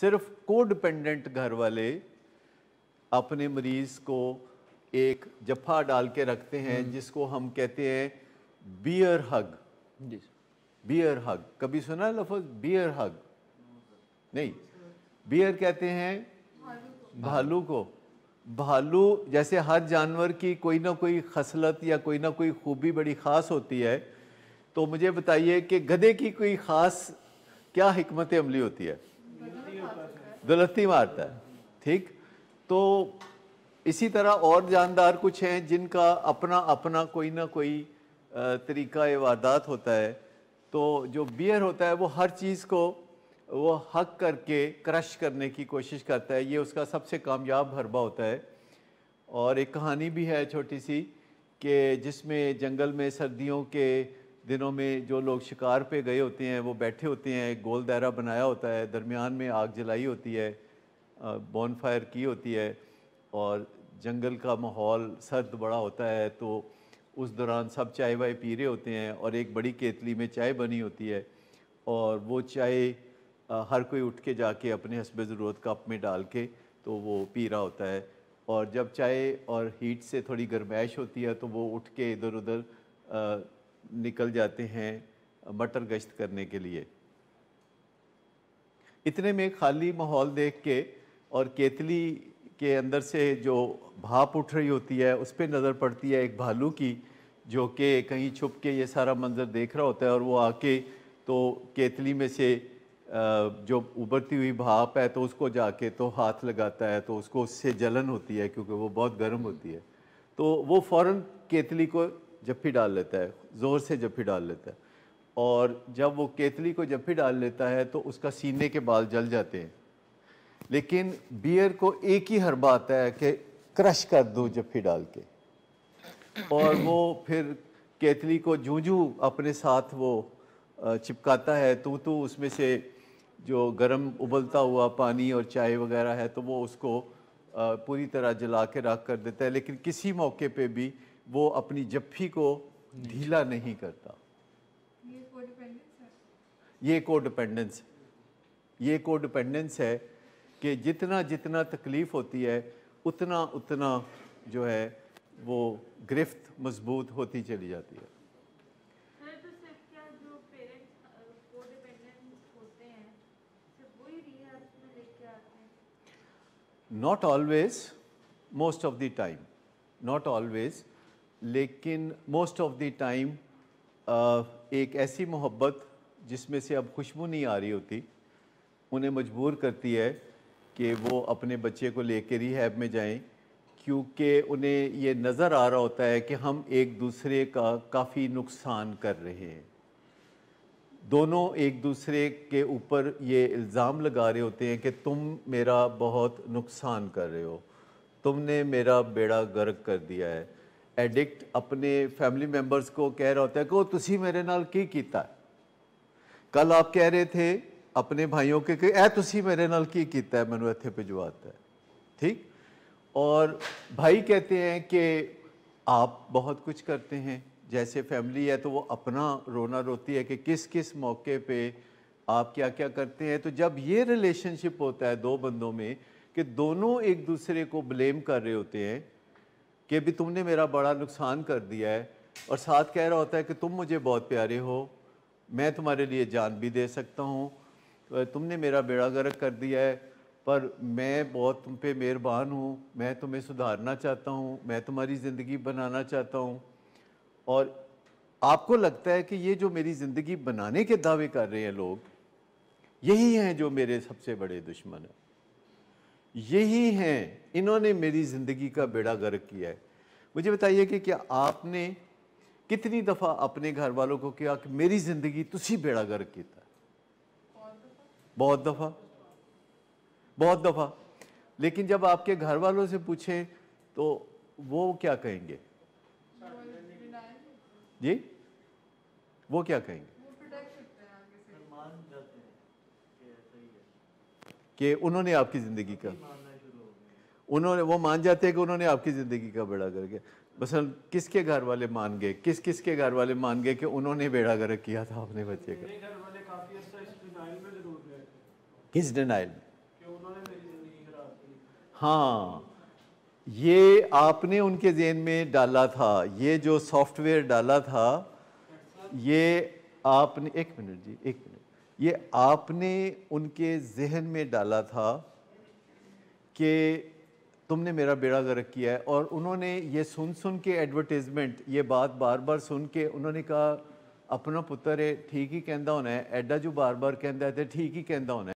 सिर्फ को डिपेंडेंट घर वाले अपने मरीज को एक जफ्फा डाल के रखते हैं जिसको हम कहते हैं बियर हग। बियर हग कभी सुना है लफ्ज़ बियर हग? नहीं, बियर कहते हैं भालू को। भालू जैसे हर जानवर की कोई ना कोई खसलत या कोई ना कोई खूबी बड़ी ख़ास होती है, तो मुझे बताइए कि गधे की कोई ख़ास क्या हिकमत अमली होती है? दुलत्ती मारता है, ठीक। तो इसी तरह और जानदार कुछ हैं जिनका अपना अपना कोई ना कोई तरीका वारदात होता है। तो जो बियर होता है वो हर चीज़ को वो हक करके क्रश करने की कोशिश करता है, ये उसका सबसे कामयाब हरबा होता है। और एक कहानी भी है छोटी सी कि जिसमें जंगल में सर्दियों के दिनों में जो लोग शिकार पे गए होते हैं वो बैठे होते हैं, एक गोल दायरा बनाया होता है, दरमियान में आग जलाई होती है, बॉन फायर की होती है और जंगल का माहौल सर्द बड़ा होता है। तो उस दौरान सब चाय वाय पी रहे होते हैं और एक बड़ी केतली में चाय बनी होती है और वो चाय हर कोई उठ के जाके अपने हस्बे ज़रूरत कप में डाल के तो वो पी रहा होता है। और जब चाय और हीट से थोड़ी गर्माइश होती है तो वो उठ के इधर उधर निकल जाते हैं मटर गश्त करने के लिए। इतने में खाली माहौल देख के और केतली के अंदर से जो भाप उठ रही होती है उस पर नज़र पड़ती है एक भालू की, जो कि कहीं छुप के ये सारा मंज़र देख रहा होता है। और वो आके तो केतली में से जो उबलती हुई भाप है तो उसको जाके तो हाथ लगाता है, तो उसको उससे जलन होती है क्योंकि वो बहुत गर्म होती है। तो वो फ़ौरन केतली को जप्फी डाल लेता है, ज़ोर से जप्फी डाल लेता है। और जब वो केतली को जप्फी डाल लेता है तो उसका सीने के बाल जल जाते हैं। लेकिन बियर को एक ही हरबा आता है कि क्रश कर दो जप्फी डाल के, और वो फिर केतली को जूं जूं अपने साथ वो चिपकाता है तो उसमें से जो गर्म उबलता हुआ पानी और चाय वगैरह है तो वो उसको पूरी तरह जला के राख कर देता है। लेकिन किसी मौके पे भी वो अपनी जप्फी को ढीला नहीं करता। ये कोडिपेंडेंस ये कोडिपेंडेंस है कि जितना जितना तकलीफ़ होती है उतना उतना जो है वो गिरफ्त मजबूत होती चली जाती है। Not always, most of the time, not always, लेकिन मोस्ट ऑफ द टाइम एक ऐसी मोहब्बत जिसमें से अब खुशबू नहीं आ रही होती उन्हें मजबूर करती है कि वो अपने बच्चे को लेकर रिहैब में जाएं, क्योंकि उन्हें ये नज़र आ रहा होता है कि हम एक दूसरे का काफ़ी नुकसान कर रहे हैं। दोनों एक दूसरे के ऊपर ये इल्ज़ाम लगा रहे होते हैं कि तुम मेरा बहुत नुकसान कर रहे हो, तुमने मेरा बेड़ा गर्क कर दिया है। एडिक्ट अपने फैमिली मेम्बर्स को कह रहा होता है कि वो तुसी मेरे नाल की कीता है। कल आप कह रहे थे अपने भाइयों के कि ए तुसी मेरे नाल की कीता है, मैनू इत्थे भिजवाता है, ठीक। और भाई कहते हैं कि आप बहुत कुछ करते हैं, जैसे फैमिली है तो वो अपना रोना रोती है कि किस किस मौके पे आप क्या क्या करते हैं। तो जब ये रिलेशनशिप होता है दो बंदों में कि दोनों एक दूसरे को ब्लेम कर रहे होते हैं कि भी तुमने मेरा बड़ा नुकसान कर दिया है, और साथ कह रहा होता है कि तुम मुझे बहुत प्यारे हो, मैं तुम्हारे लिए जान भी दे सकता हूँ, तुमने मेरा बेड़ा गर्क कर दिया है पर मैं बहुत तुम पे मेहरबान हूँ, मैं तुम्हें सुधारना चाहता हूँ, मैं तुम्हारी ज़िंदगी बनाना चाहता हूँ। और आपको लगता है कि ये जो मेरी ज़िंदगी बनाने के दावे कर रहे हैं लोग, यही हैं जो मेरे सबसे बड़े दुश्मन हैं, यही हैं, इन्होंने मेरी ज़िंदगी का बेड़ा गर्क किया है। मुझे बताइए कि क्या आपने कितनी दफ़ा अपने घर वालों को कहा कि मेरी ज़िंदगी तुसी बेड़ा गर्क कीता है? बहुत दफ़ा, बहुत दफ़ा। लेकिन जब आपके घर वालों से पूछें तो वो क्या कहेंगे जी? वो क्या कहेंगे कि उन्होंने आपकी ज़िंदगी का, उन्होंने, वो मान जाते हैं कि उन्होंने आपकी ज़िंदगी का बेड़ा गर्क किया। बस किसके घर वाले मान गए, किस के घर वाले मान गए कि उन्होंने बेड़ा गर्क किया था अपने बच्चे का? किस डिनाइल में? हाँ, ये आपने उनके जहन में डाला था, ये जो सॉफ्टवेयर डाला था, ये आपने, एक मिनट जी, एक मिनट, ये आपने उनके जहन में डाला था कि तुमने मेरा बेड़ा गर्क किया है, और उन्होंने ये सुन सुन के एडवर्टाइजमेंट, ये बात बार बार सुन के उन्होंने कहा अपना पुत्र है, ठीक ही कहता होना है, एडा जो बार बार कहता है तो ठीक ही कहता होना है।